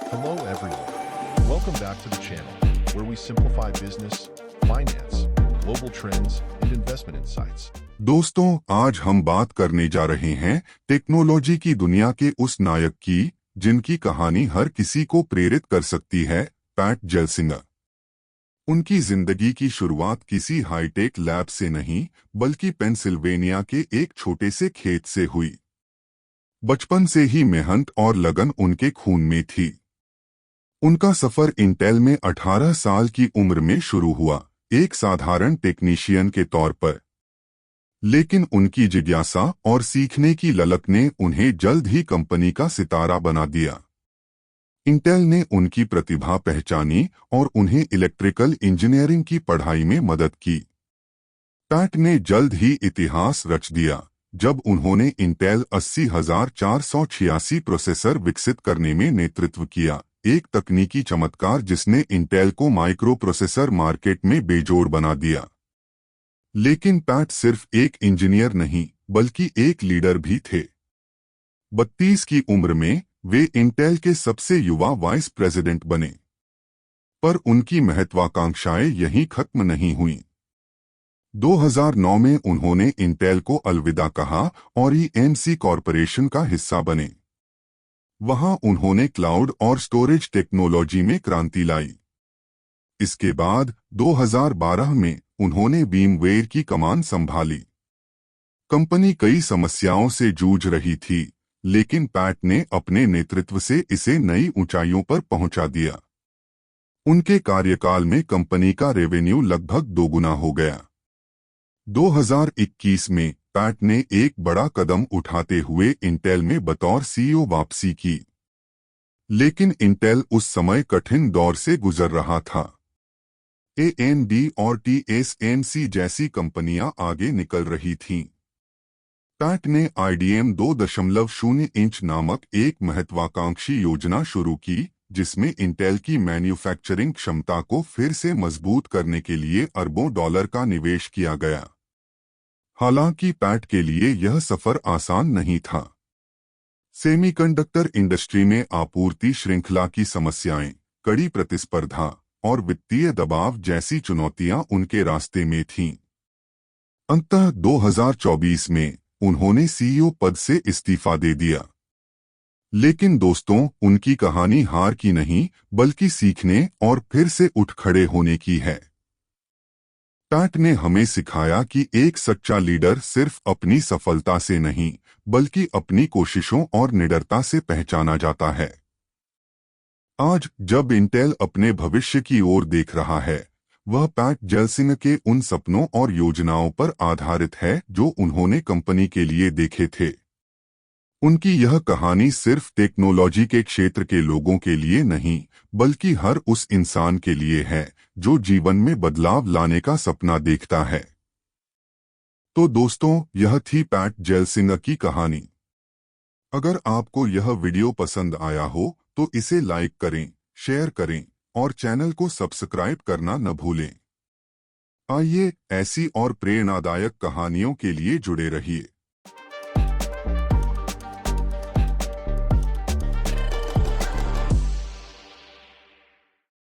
Hello everyone. Welcome back to the channel where we simplify business, finance, global trends and investment insights. दोस्तों, आज हम बात करने जा रहे हैं टेक्नोलॉजी की दुनिया के उस नायक की जिनकी कहानी हर किसी को प्रेरित कर सकती है, पैट जेल्सिंगर। उनकी जिंदगी की शुरुआत किसी हाईटेक लैब से नहीं बल्कि पेंसिल्वेनिया के एक छोटे से खेत से हुई। बचपन से ही मेहनत और लगन उनके खून में थी। उनका सफर इंटेल में 18 साल की उम्र में शुरू हुआ, एक साधारण टेक्नीशियन के तौर पर। लेकिन उनकी जिज्ञासा और सीखने की ललक ने उन्हें जल्द ही कंपनी का सितारा बना दिया। इंटेल ने उनकी प्रतिभा पहचानी और उन्हें इलेक्ट्रिकल इंजीनियरिंग की पढ़ाई में मदद की। पैट ने जल्द ही इतिहास रच दिया जब उन्होंने इंटेल 80,486 प्रोसेसर विकसित करने में नेतृत्व किया, एक तकनीकी चमत्कार जिसने इंटेल को माइक्रो प्रोसेसर मार्केट में बेजोड़ बना दिया। लेकिन पैट सिर्फ एक इंजीनियर नहीं बल्कि एक लीडर भी थे। 32 की उम्र में वे इंटेल के सबसे युवा वाइस प्रेसिडेंट बने। पर उनकी महत्वाकांक्षाएं यहीं खत्म नहीं हुईं। 2009 में उन्होंने इंटेल को अलविदा कहा और ईएमसी कॉरपोरेशन का हिस्सा बने। वहां उन्होंने क्लाउड और स्टोरेज टेक्नोलॉजी में क्रांति लाई। इसके बाद 2012 में उन्होंने VMware की कमान संभाली। कंपनी कई समस्याओं से जूझ रही थी, लेकिन पैट ने अपने नेतृत्व से इसे नई ऊंचाइयों पर पहुंचा दिया। उनके कार्यकाल में कंपनी का रेवेन्यू लगभग दोगुना हो गया। 2021 में पैट ने एक बड़ा कदम उठाते हुए इंटेल में बतौर CEO वापसी की। लेकिन इंटेल उस समय कठिन दौर से गुजर रहा था। AMD और TSMC जैसी कंपनियां आगे निकल रही थीं। पैट ने IDM 2.0 इंच नामक एक महत्वाकांक्षी योजना शुरू की, जिसमें इंटेल की मैन्युफैक्चरिंग क्षमता को फिर से मजबूत करने के लिए अरबों डॉलर का निवेश किया गया। हालांकि पैट के लिए यह सफर आसान नहीं था। सेमीकंडक्टर इंडस्ट्री में आपूर्ति श्रृंखला की समस्याएं, कड़ी प्रतिस्पर्धा और वित्तीय दबाव जैसी चुनौतियां उनके रास्ते में थीं। अंततः 2024 में उन्होंने CEO पद से इस्तीफा दे दिया। लेकिन दोस्तों, उनकी कहानी हार की नहीं बल्कि सीखने और फिर से उठ खड़े होने की है। पैट ने हमें सिखाया कि एक सच्चा लीडर सिर्फ अपनी सफलता से नहीं बल्कि अपनी कोशिशों और निडरता से पहचाना जाता है। आज जब इंटेल अपने भविष्य की ओर देख रहा है, वह पैट जेल्सिंगर के उन सपनों और योजनाओं पर आधारित है जो उन्होंने कंपनी के लिए देखे थे। उनकी यह कहानी सिर्फ टेक्नोलॉजी के क्षेत्र के लोगों के लिए नहीं बल्कि हर उस इंसान के लिए है जो जीवन में बदलाव लाने का सपना देखता है। तो दोस्तों, यह थी पैट जेल्सिंगर की कहानी। अगर आपको यह वीडियो पसंद आया हो तो इसे लाइक करें, शेयर करें और चैनल को सब्सक्राइब करना न भूलें। आइए ऐसी और प्रेरणादायक कहानियों के लिए जुड़े रहिए।